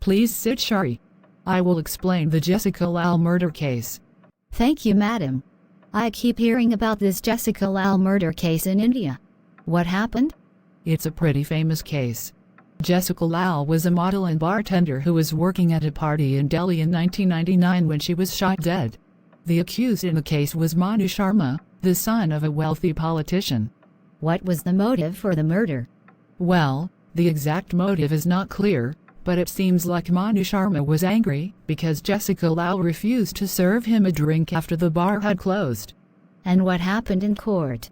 Please sit, Shari. I will explain the Jessica Lal murder case. Thank you, madam. I keep hearing about this Jessica Lal murder case in India. What happened? It's a pretty famous case. Jessica Lal was a model and bartender who was working at a party in Delhi in 1999 when she was shot dead. The accused in the case was Manu Sharma, the son of a wealthy politician. What was the motive for the murder? Well, the exact motive is not clear, but it seems like Manu Sharma was angry because Jessica Lal refused to serve him a drink after the bar had closed. And what happened in court?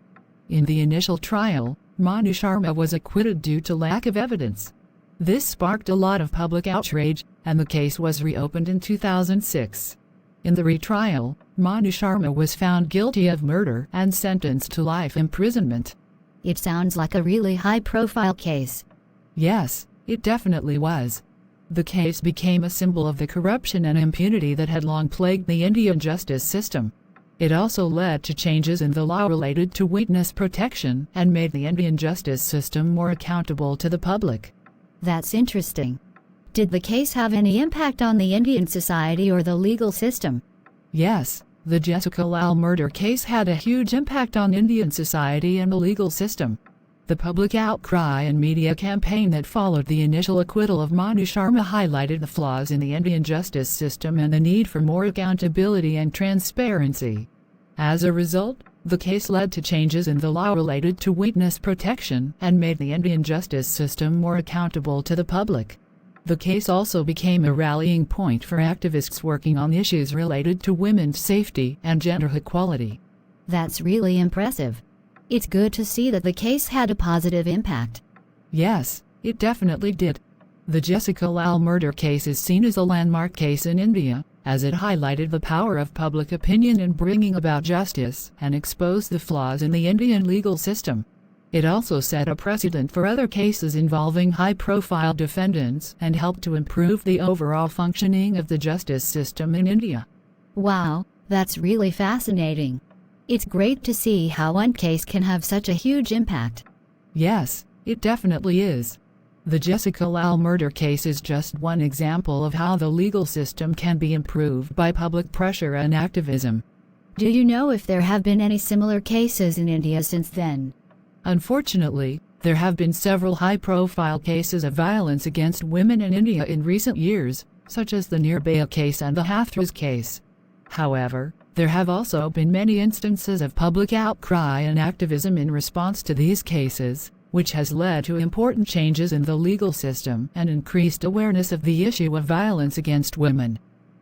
In the initial trial, Manu Sharma was acquitted due to lack of evidence. This sparked a lot of public outrage, and the case was reopened in 2006. In the retrial, Manu Sharma was found guilty of murder and sentenced to life imprisonment. It sounds like a really high-profile case. Yes, it definitely was. The case became a symbol of the corruption and impunity that had long plagued the Indian justice system. It also led to changes in the law related to witness protection and made the Indian justice system more accountable to the public. That's interesting. Did the case have any impact on the Indian society or the legal system? Yes, the Jessica Lal murder case had a huge impact on Indian society and the legal system. The public outcry and media campaign that followed the initial acquittal of Manu Sharma highlighted the flaws in the Indian justice system and the need for more accountability and transparency. As a result, the case led to changes in the law related to witness protection and made the Indian justice system more accountable to the public. The case also became a rallying point for activists working on issues related to women's safety and gender equality. That's really impressive. It's good to see that the case had a positive impact. Yes, it definitely did. The Jessica Lal murder case is seen as a landmark case in India, as it highlighted the power of public opinion in bringing about justice and exposed the flaws in the Indian legal system. It also set a precedent for other cases involving high-profile defendants and helped to improve the overall functioning of the justice system in India. Wow, that's really fascinating. It's great to see how one case can have such a huge impact. Yes, it definitely is. The Jessica Lal murder case is just one example of how the legal system can be improved by public pressure and activism. Do you know if there have been any similar cases in India since then? Unfortunately, there have been several high-profile cases of violence against women in India in recent years, such as the Nirbhaya case and the Hathras case. However, there have also been many instances of public outcry and activism in response to these cases, which has led to important changes in the legal system and increased awareness of the issue of violence against women.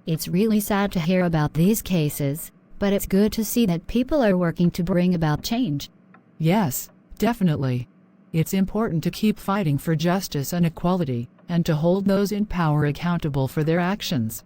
It's really sad to hear about these cases, but it's good to see that people are working to bring about change. Yes, definitely. It's important to keep fighting for justice and equality, and to hold those in power accountable for their actions.